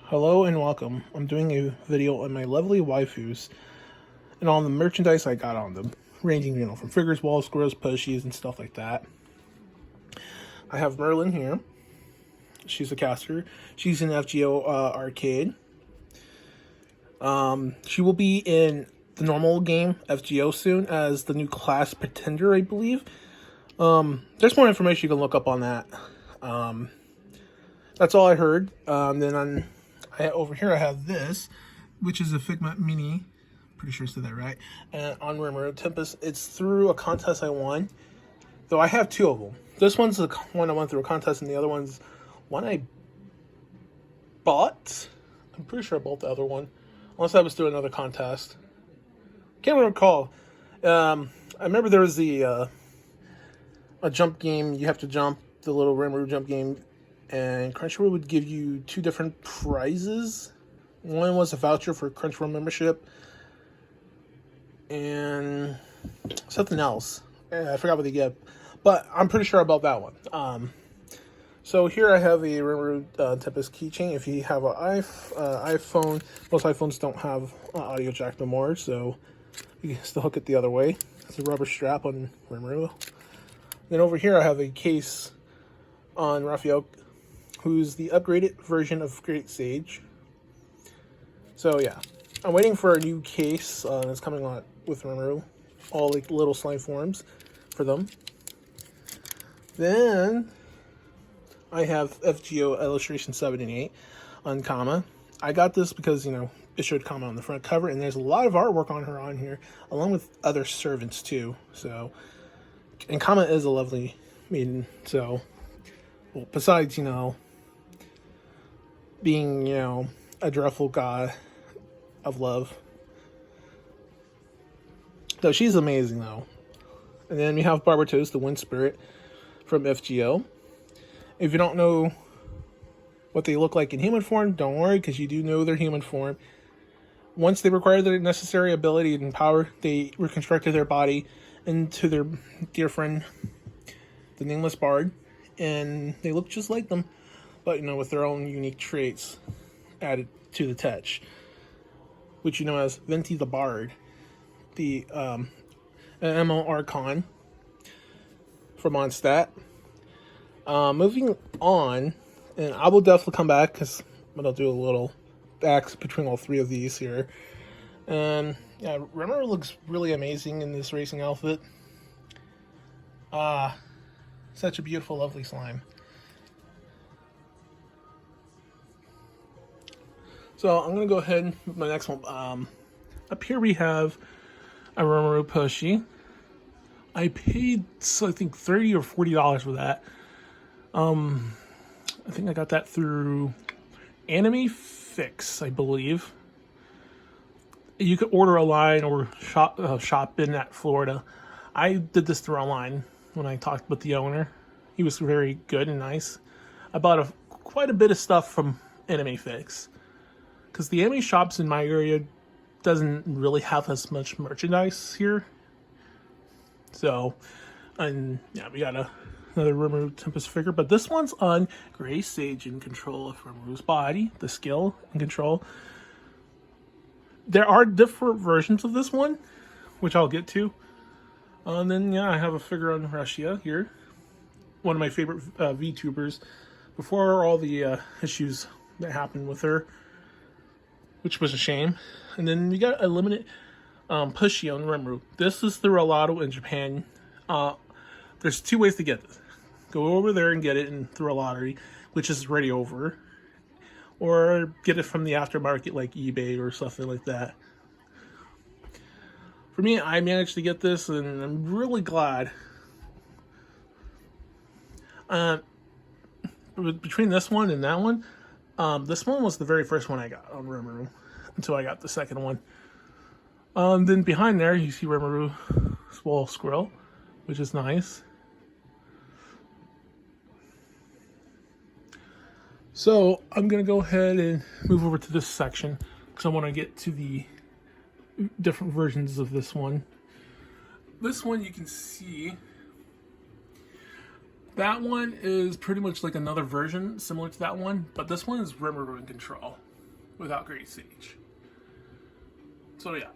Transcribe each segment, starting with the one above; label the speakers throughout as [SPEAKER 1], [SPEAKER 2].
[SPEAKER 1] Hello and welcome. I'm doing a video on my lovely waifus and on the merchandise I got on them, ranging, from figures, walls, squares, plushies, and stuff like that. I have Merlin here. She's a caster. She's in FGO Arcade. She will be in the normal game FGO soon as the new class Pretender, I believe. There's more information you can look up on that. That's all I heard. Over here I have this, which is a Figma Mini. Pretty sure I said that right. On Rimuru Tempest. It's through a contest I won. Though I have two of them. This one's the one I won through a contest, and the other one's one I bought. I'm pretty sure I bought the other one. Unless I was through another contest. Can't recall. I remember there was a jump game. You have to jump, the little Rimuru jump game. And Crunchyroll would give you two different prizes. One was a voucher for Crunchyroll membership. And something else. I forgot what they get. But I'm pretty sure about that one. So here I have a Rimuru Tempest keychain. If you have an iPhone, most iPhones don't have audio jack no more. So you can still hook it the other way. It's a rubber strap on Rimuru. Then over here I have a case on Raphael, who's the upgraded version of Great Sage. So yeah, I'm waiting for a new case that's coming on with Rimuru. All like little slime forms for them. Then I have FGO Illustration 7 and 8 on Kama. I got this because, it showed Kama on the front cover, and there's a lot of artwork on her on here, along with other servants too. So, and Kama is a lovely maiden, so, well, besides, being, a dreadful god of love. So she's amazing, though. And then we have Barbatos, the wind spirit from FGO. If you don't know what they look like in human form, don't worry, because you do know their human form. Once they acquire the necessary ability and power, they reconstructed their body into their dear friend, the Nameless Bard, and they look just like them, but with their own unique traits added to the touch, which you know as Venti the Bard, the MMO Archon from Mondstadt. Moving on, and I will definitely come back because I'll do a little axe between all three of these here. And yeah, Rimuru looks really amazing in this racing outfit. Such a beautiful, lovely slime. So I'm gonna go ahead with my next one. Up here we have a Rimuru plushie. I paid, I think, $30 or $40 for that. I think I got that through Anime Fix, I believe. You could order online or shop in at Florida. I did this through online when I talked with the owner. He was very good and nice. I bought quite a bit of stuff from Anime Fix, because the anime shops in my area doesn't really have as much merchandise here. So, and yeah, we got another Rimuru Tempest figure, but this one's on Gray Sage in control of Rimuru's body, the skill and control. There are different versions of this one, which I'll get to. And then, yeah, I have a figure on Russia here. One of my favorite VTubers before all the issues that happened with her, which was a shame. And then we got a limited plushie on Rimuru. This is through Alato in Japan. There's two ways to get this. Go over there and get it through a lottery, which is already over. Or get it from the aftermarket like eBay or something like that. For me, I managed to get this, and I'm really glad. Between this one and that one, this one was the very first one I got on Rimuru until I got the second one. Then behind there, you see Rimuru Swole Squirrel, which is nice. So I'm going to go ahead and move over to this section because I want to get to the different versions of this one. This one you can see That one is pretty much like another version similar to that one, but this one is Rimuru in control. without Great Sage. So yeah,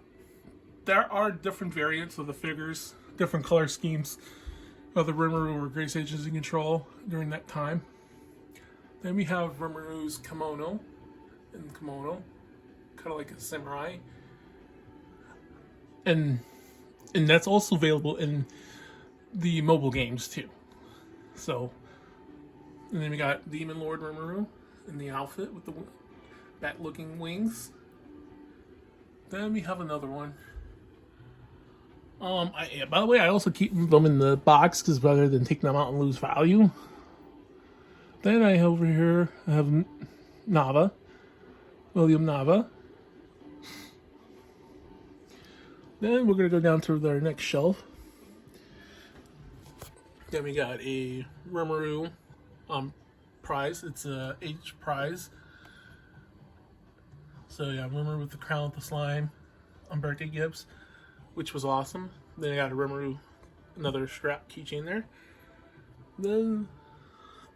[SPEAKER 1] there are different variants of the figures, different color schemes of the Rimuru or Great Sage is in control during that time. Then we have Rimuru's kimono, kind of like a samurai, and that's also available in the mobile games too. So, and then we got Demon Lord Rimuru in the outfit with the bat-looking wings. Then we have another one. By the way, I also keep them in the box because rather than taking them out and lose value. Then I have over here I have Nava, William Nava. Then we're gonna go down to our next shelf. Then we got a Rimuru prize. It's a H prize. So yeah, Rimuru with the crown with the slime on birthday gifts, which was awesome. Then I got a Rimuru, another strap keychain there. Then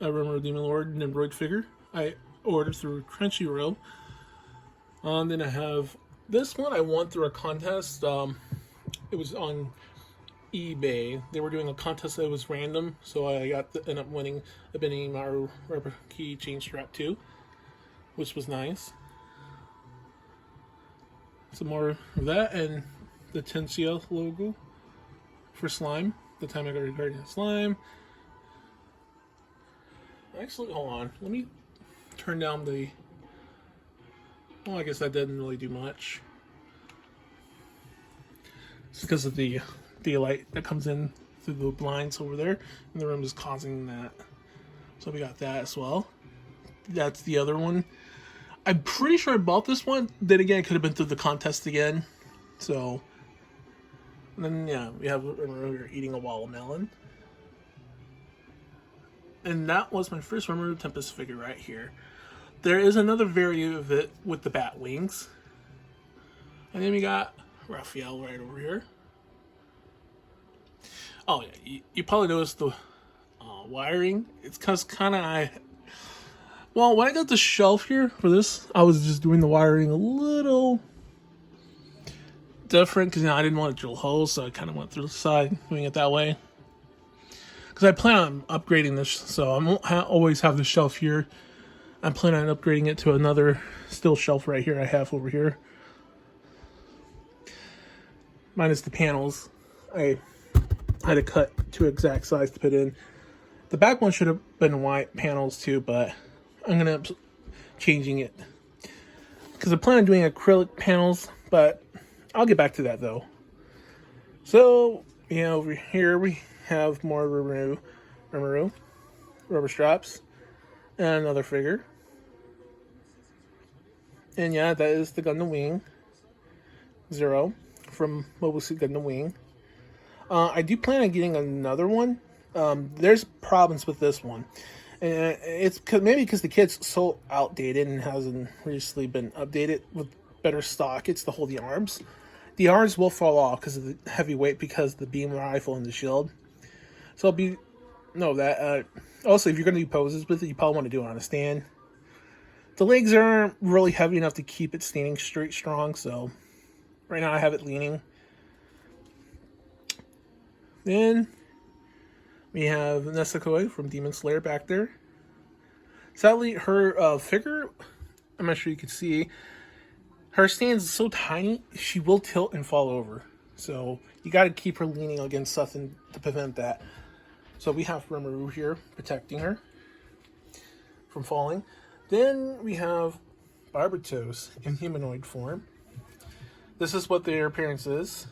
[SPEAKER 1] a Rimuru Demon Lord Nimroid figure I ordered through Crunchyroll. Then I have this one I won through a contest. It was on eBay. They were doing a contest that was random, so I ended up winning a Benny Maru rubber keychain strap too, which was nice. Some more of that, and the Tensia logo for slime. The time I got regarding slime. Actually, hold on. Let me turn down the... Well, I guess that didn't really do much. It's because of the light that comes in through the blinds over there, and the room is causing that. So we got that as well. That's the other one. I'm pretty sure I bought this one. Then again, it could have been through the contest again. So, and then yeah, we have Rimuru eating a watermelon. And that was my first Rimuru Tempest figure right here. There is another variant of it with the bat wings. And then we got Raphael right over here. Oh yeah, you probably noticed the wiring. It's kind of well, when I got the shelf here for this, I was just doing the wiring a little different because I didn't want to drill holes, so I kind of went through the side doing it that way. Because I plan on upgrading this, so I won't always have the shelf here. I'm planning on upgrading it to another steel shelf right here I have over here. Minus the panels. I had to cut to exact size to put in. The back one should have been white panels too, but I'm going to end up changing it. Because I plan on doing acrylic panels, but I'll get back to that though. So, yeah, over here we have more Rimuru rubber straps, and another figure. And yeah, that is the Gundam Wing Zero from Mobile Suit Gundam Wing. I do plan on getting another one. There's problems with this one. And it's maybe because the kit's so outdated and hasn't recently been updated with better stock. It's to hold the arms. The arms will fall off because of the heavy weight, because of the beam rifle and the shield. So that. Also, if you're going to do poses with it, you probably want to do it on a stand. The legs aren't really heavy enough to keep it standing straight strong, so right now I have it leaning. Then we have Nesakoi from Demon Slayer back there. Sadly, her figure, I'm not sure you can see, her stand's so tiny, she will tilt and fall over. So you got to keep her leaning against something to prevent that. So we have Rimuru here protecting her from falling. Then we have Barbatos in humanoid form. This is what their appearance is.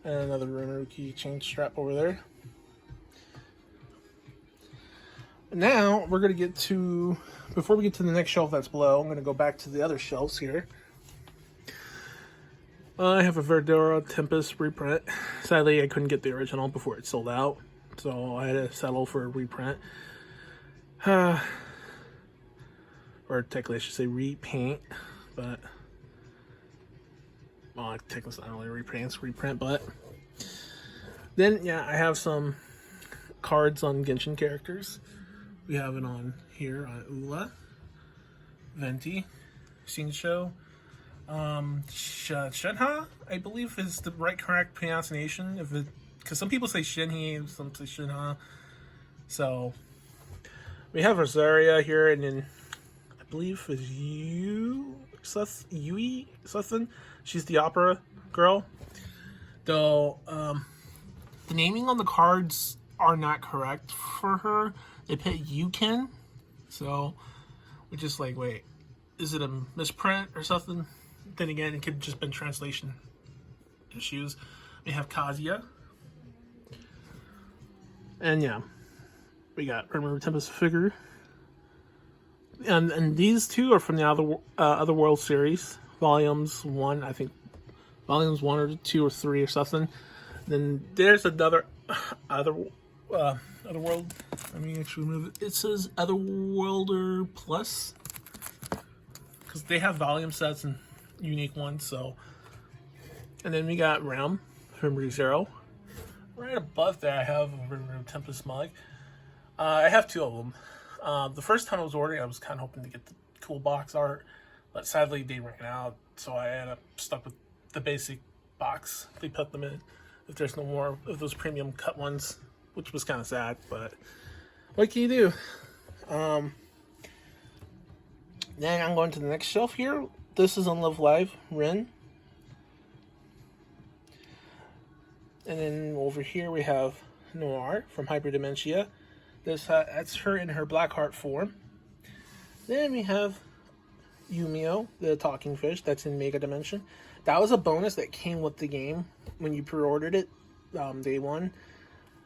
[SPEAKER 1] And another Rimuru keychain strap over there. Now, we're going to get to... Before we get to the next shelf that's below, I'm going to go back to the other shelves here. I have a Verdura Tempest reprint. Sadly, I couldn't get the original before it sold out, so I had to settle for a reprint. Or technically I should say repaint, but... Well, technically it's not really repaint, it's reprint, but... Then, yeah, I have some cards on Genshin characters. We have it on here on Ula, Venti, Shinsho. Shenha, I believe is the correct pronunciation. Because some people say Shinhei, some say Shinha. So we have Rosaria here, and then I believe is Yui Sutton. She's the opera girl. Though the naming on the cards are not correct for her. They put Yukin, so we're just like, wait, is it a misprint or something? Then again, it could have just been translation issues. We have Kazuya. And yeah, we got Rimuru Tempest figure. And these two are from the Other World series. Volumes 1, I think. Volumes 1 or 2 or 3 or something. Then there's another Other World. Let me actually remove it. It says Otherworlder Plus. Because they have volume sets and unique ones, so. And then we got Realm from ReZero. Right above there, I have Tempest mug. I have 2 of them. The first time I was ordering, I was kind of hoping to get the cool box art, but sadly they ran out, so I ended up stuck with the basic box they put them in. If there's no more of those premium cut ones, which was kind of sad, but what can you do? Then I'm going to the next shelf here. This is on Love Live, Rin. And then over here we have Noir from Hyperdementia. That's her in her Blackheart form. Then we have Yumio, the talking fish, that's in Mega Dimension. That was a bonus that came with the game when you pre-ordered it, day 1.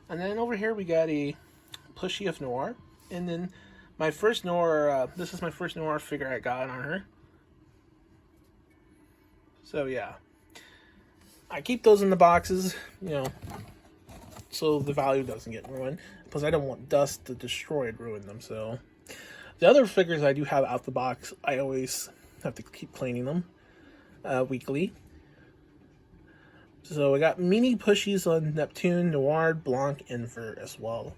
[SPEAKER 1] And then over here we got a plushie of Noir. And then my first Noir, this is my first Noir figure I got on her. So yeah. I keep those in the boxes, so the value doesn't get ruined. Plus I don't want dust to destroy and ruin them, so. The other figures I do have out the box, I always have to keep cleaning them weekly. So I got mini pushies on Neptune, Noir, Blanc, and Ver as well.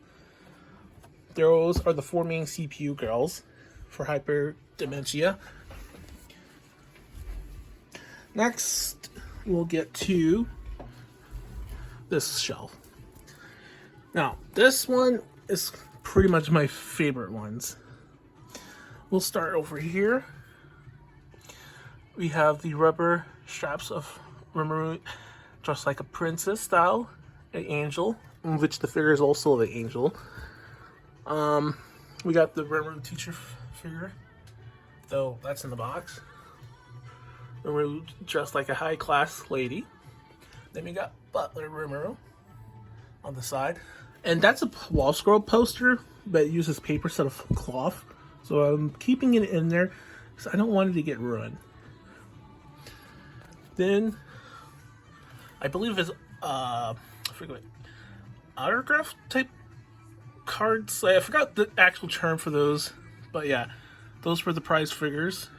[SPEAKER 1] Those are the 4 main CPU girls for Hyper Dementia. Next, we'll get to this shelf. Now, this one is pretty much my favorite ones. We'll start over here. We have the rubber straps of Rimuru, just like a princess style, an angel, in which the figure is also the angel. We got the Rimuru teacher figure, though that's in the box. Rimuru dressed like a high-class lady. Then we got Butler Rimuru on the side. And that's a wall scroll poster, but it uses paper instead of cloth. So I'm keeping it in there because I don't want it to get ruined. Then, I believe it's, I forget, autograph type cards. I forgot the actual term for those. But yeah, those were the prize figures.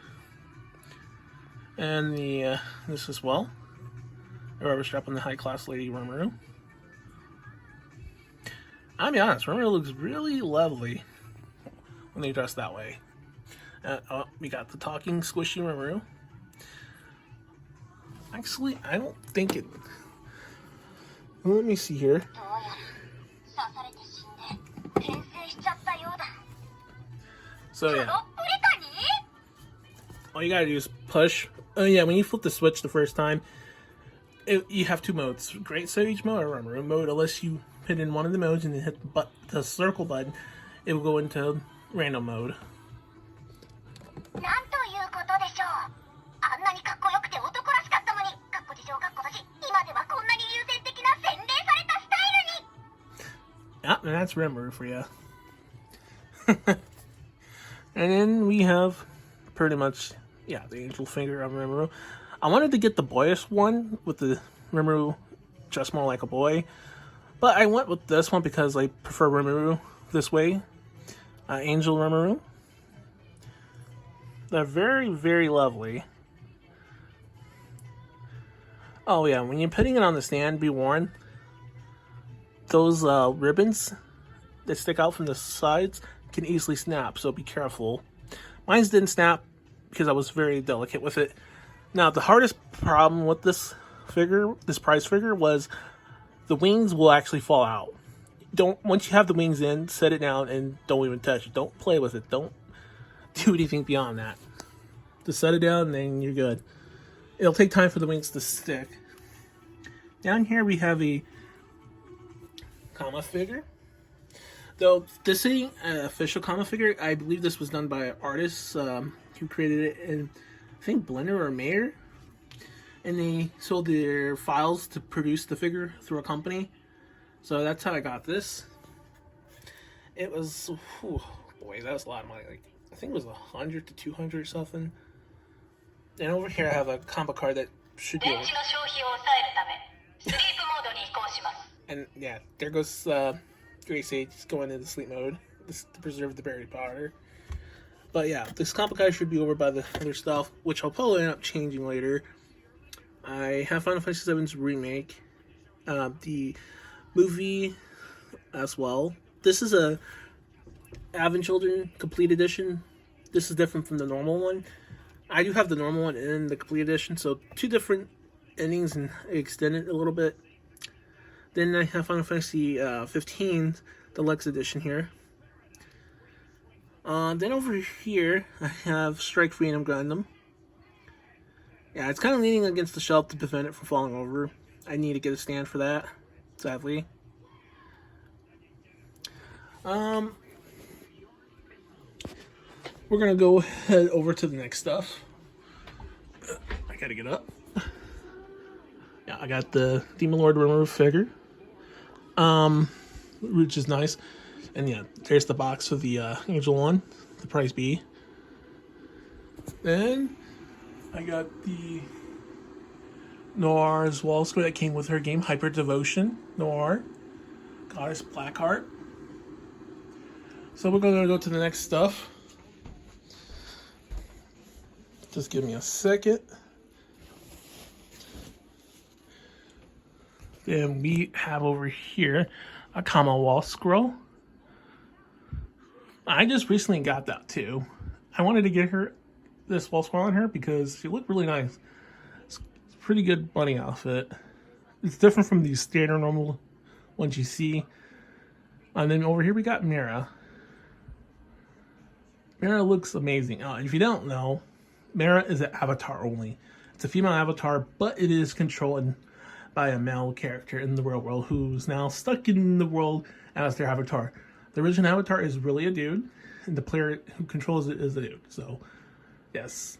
[SPEAKER 1] And the this as well. A rubber strap on the high class lady Rimuru. I'll be honest, Rimuru looks really lovely when they dress that way. We got the talking squishy Rimuru. Actually, I don't think it. Let me see here. So yeah. All you gotta do is push. Oh yeah, when you flip the switch the first time, you have 2 modes: Great Sage mode or Rimuru mode. Unless you hit in one of the modes and then hit the circle button, it will go into random mode. Yeah, and that's Rimuru for you. And then we have pretty much, yeah, the angel finger of Rimuru. I wanted to get the boyish one with the Rimuru dressed more like a boy, but I went with this one because I prefer Rimuru this way. Angel Rimuru. They're very, very lovely. Oh yeah, when you're putting it on the stand, be warned, those ribbons that stick out from the sides can easily snap, so be careful. Mine didn't snap, because I was very delicate with it. Now, the hardest problem with this figure, this prize figure, was the wings will actually fall out. Don't Once you have the wings in, set it down and don't even touch it. Don't play with it. Don't do anything beyond that. Just set it down and then you're good. It'll take time for the wings to stick. Down here we have a Kama figure. Though this ain't an official Kama figure, I believe this was done by artists who created it in, I think, Blender or Mayer. And they sold their files to produce the figure through a company. So that's how I got this. It was, boy, that was a lot of money. Like, I think it was 100 to 200 or something. And over here I have a combo card that should be. And yeah, there goes Great Sage going into sleep mode to preserve the buried powder. But yeah, this combo card should be over by the other stuff, which I'll probably end up changing later. I have Final Fantasy VII's remake, the movie as well. This is a Advent Children Complete Edition. This is different from the normal one. I do have the normal one and the Complete Edition, so two different endings, and I extend it a little bit. Then I have Final Fantasy 15 Deluxe Edition here. Then over here, I have Strike Freedom Gundam. Yeah, it's kind of leaning against the shelf to prevent it from falling over. I need to get a stand for that, sadly. We're gonna go head over to the next stuff. I gotta get up. Yeah, I got the Demon Lord Rimuru figure, which is nice. And yeah, there's the box of the Angel one, the price B. Then I got the Noir's wall square that came with her game, Hyper Devotion Noir, Goddess Blackheart. So we're gonna go to the next stuff. Just give me a second. Then we have over here a Kama wall scroll. I just recently got that too. I wanted to get her this wall scroll on her because she looked really nice. It's a pretty good bunny outfit. It's different from these standard normal ones you see. And then over here we got Mira. Mira looks amazing. If you don't know, Mira is an avatar only. It's a female avatar, but it is controlled by a male character in the real world who's now stuck in the world as their avatar. The original avatar is really a dude, and the player who controls it is a dude. So, yes.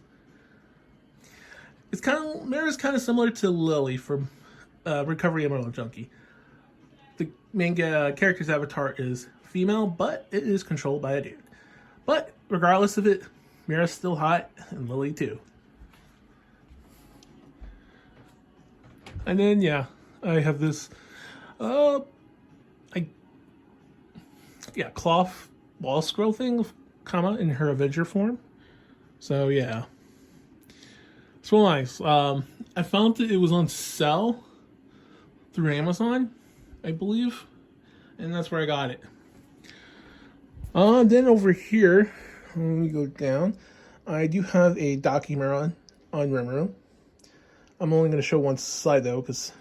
[SPEAKER 1] Mira's kind of similar to Lily from Recovery Emerald Junkie. The main character's avatar is female, but it is controlled by a dude. But regardless of it, Mira's still hot, and Lily too. And then yeah, I have this cloth wall scroll thing of Kama in her Avenger form. So yeah, it's real nice. I found that it was on sale through Amazon, I believe, and that's where I got it. Then over here, let me go down. I do have a document on Rimuru. I'm only going to show one side though, because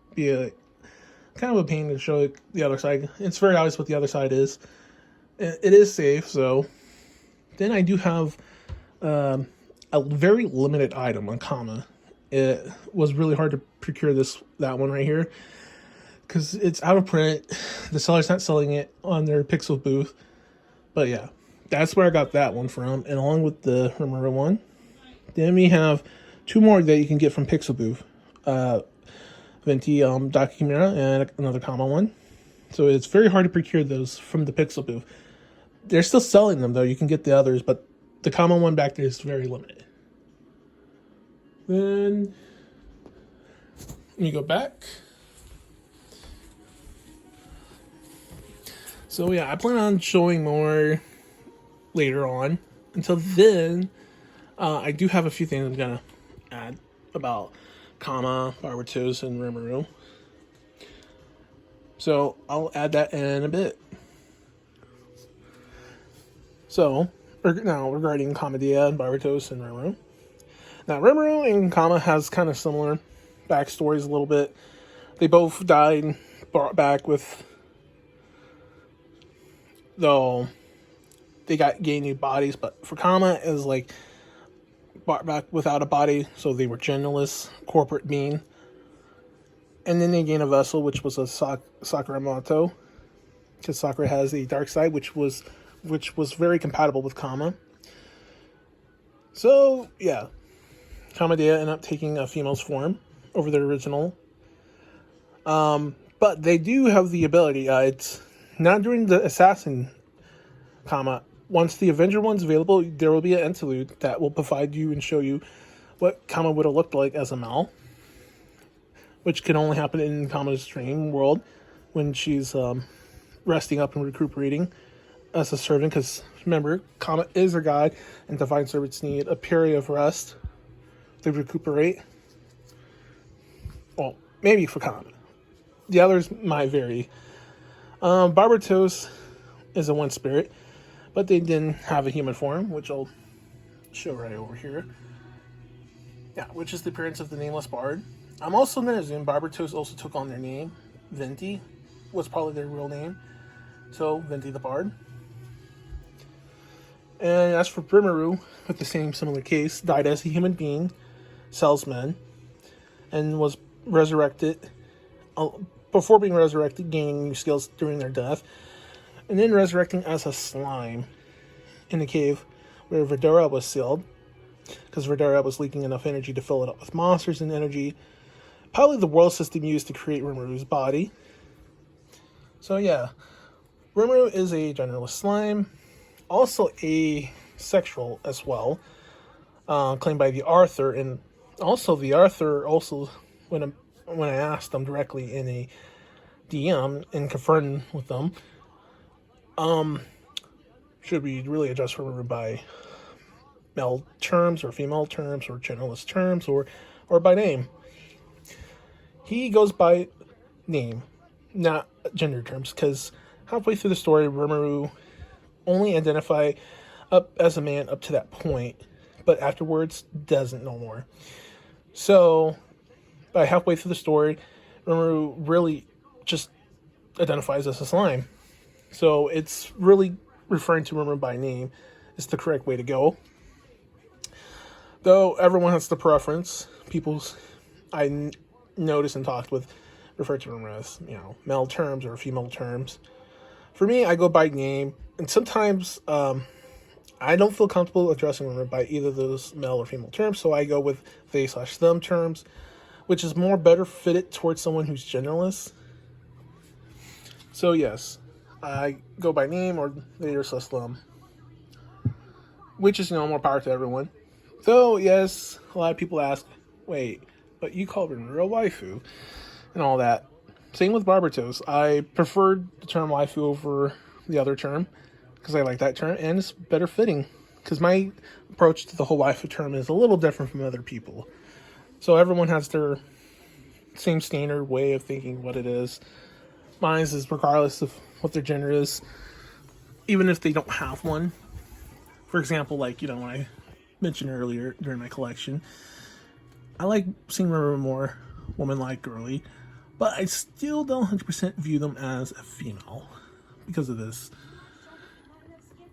[SPEAKER 1] it'd be a kind of a pain to show the other side. It's very obvious what the other side is. It is safe, so. Then I do have a very limited item on Kama. It was really hard to procure that one right here, because it's out of print. The seller's not selling it on their Pixel booth. But yeah, that's where I got that one from, and along with the Rimuru one. Then we have two more that you can get from Pixel booth. Venti Dakimira and another Kama one. So it's very hard to procure those from the Pixel booth. They're still selling them though. You can get the others, but the Kama one back there is very limited. Then let me go back. So yeah, I plan on showing more later on. Until then, I do have a few things I'm gonna add about Kama, Barbatos, and Rimuru. So I'll add that in a bit. So regarding Kamadia and Barbatos and Rimuru. Now, Rimuru and Kama has kind of similar backstories a little bit. They both died, brought back with, though they gained new bodies, but for Kama is like brought back without a body, so they were genderless, corporate being. And then they gained a vessel, which was a Sakuramoto, because Sakura has a dark side, which was very compatible with Kama. So yeah, Kamadea ended up taking a female's form over the original. But they do have the ability. It's not during the assassin Kama. Once the Avenger one's available, there will be an interlude that will provide you and show you what Kama would have looked like as a Mel, which can only happen in Kama's dream world when she's resting up and recuperating as a servant. Because remember, Kama is a god, and divine servants need a period of rest to recuperate. Well, maybe for Kama. The others might vary. Barbatos is a one spirit, but they didn't have a human form, which I'll show right over here. Yeah, which is the appearance of the nameless bard. I'm also going to assume Barbatos also took on their name. Venti was probably their real name. So, Venti the bard. And as for Rimuru, with the same similar case, died as a human being, salesman, and was resurrected. Before being resurrected, gaining new skills during their death, and then resurrecting as a slime in the cave where Vidura was sealed, because Vidura was leaking enough energy to fill it up with monsters and energy. Probably the world system used to create Rimuru's body. So yeah, Rimuru is a genderless slime, also asexual as well, claimed by the Arthur, and also the Arthur also when I asked them directly in a DM and confirmed with them, should we really address Rimuru by male terms or female terms or genderless terms or by name? He goes by name, not gender terms, because halfway through the story, Rimuru only identify up as a man up to that point, but afterwards doesn't no more. So by halfway through the story, Rimuru really just identifies as a slime. So it's really referring to Rimuru by name is the correct way to go. Though everyone has the preference. I noticed and talked with refer to Rimuru as, male terms or female terms. For me, I go by name, and sometimes I don't feel comfortable addressing Rimuru by either of those male or female terms, so I go with they/them terms, which is more better fitted towards someone who's genderless. So yes, I go by name or they/them, which is, more power to everyone. Though, yes, a lot of people ask, wait, but you call Rimuru a waifu and all that. Same with Barbatos. I preferred the term waifu over the other term because I like that term and it's better fitting, because my approach to the whole waifu term is a little different from other people. So everyone has their same standard way of thinking what it is. Mine is regardless of what their gender is, even if they don't have one. For example, like, when I mentioned earlier during my collection, I like seeing Rimuru more woman-like, girly, but I still don't 100% view them as a female because of this.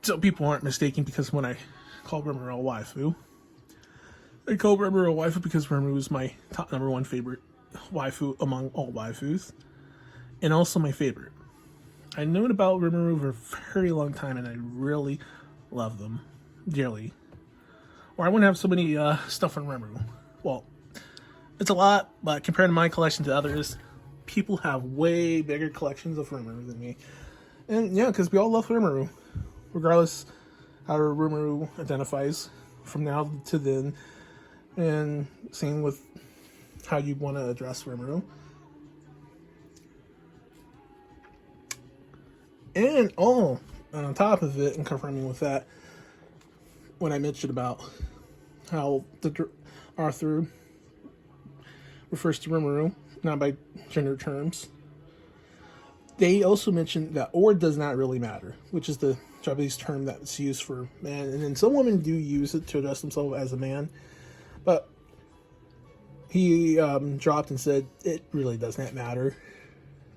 [SPEAKER 1] So people aren't mistaken, because when I call Rimuru a waifu, I call Rimuru a waifu because Rimuru is my top #1 favorite waifu among all waifus, and also my favorite. I've known about Rimuru for a very long time, and I really love them dearly. Or I wouldn't have so many stuff on Rimuru. Well, it's a lot, but compared to my collection to others, people have way bigger collections of Rimuru than me. And yeah, because we all love Rimuru, regardless how Rimuru identifies from now to then, and same with how you want to address Rimuru. And on top of it, and confirming with that, when I mentioned about how the Arthur refers to Rimuru, not by gender terms, they also mentioned that or does not really matter, which is the Japanese term that's used for man, and then some women do use it to address themselves as a man, but he dropped and said it really does not matter.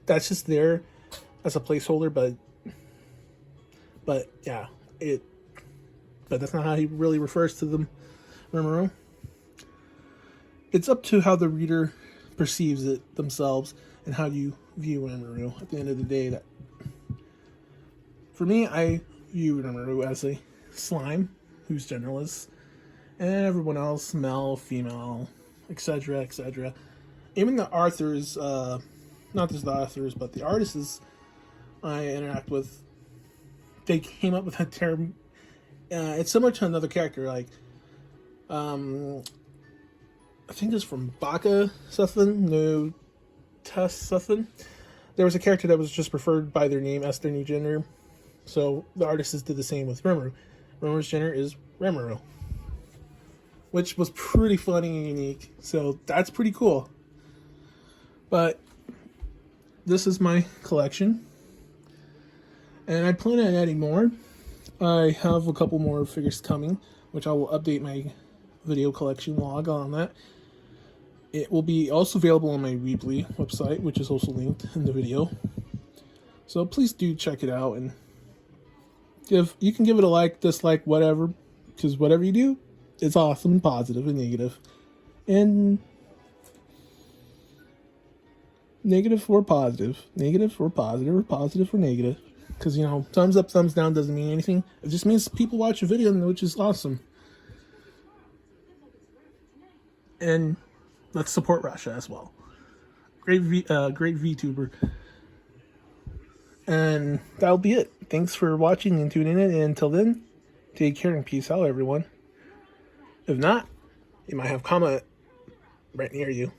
[SPEAKER 1] That's just there as a placeholder, but yeah, but that's not how he really refers to them, Rimuru. It's up to how the reader perceives it themselves and how you view Rimuru. At the end of the day, that for me, I view Rimuru as a slime who's genderless, and everyone else, male, female, etc., etc. Even the authors, not just the authors, but the artists I interact with, they came up with a term. It's similar to another character, like, I think it's from Baka something, no Test something. There was a character that was just referred by their name as their new gender. So the artists did the same with Rimuru. Rimuru's gender is Rimuru, which was pretty funny and unique. So that's pretty cool. But this is my collection, and I plan on adding more. I have a couple more figures coming, which I will update my video collection log on that. It will be also available on my Weebly website, which is also linked in the video. So please do check it out, and you can give it a like, dislike, whatever, because whatever you do, it's awesome, positive and negative. And negative or positive, negative or positive, or positive or negative. Because, you know, thumbs up, thumbs down doesn't mean anything. It just means people watch a video, which is awesome. And let's support Russia as well. Great VTuber. And that'll be it. Thanks for watching and tuning in. And until then, take care and peace out, everyone. If not, you might have a comment right near you.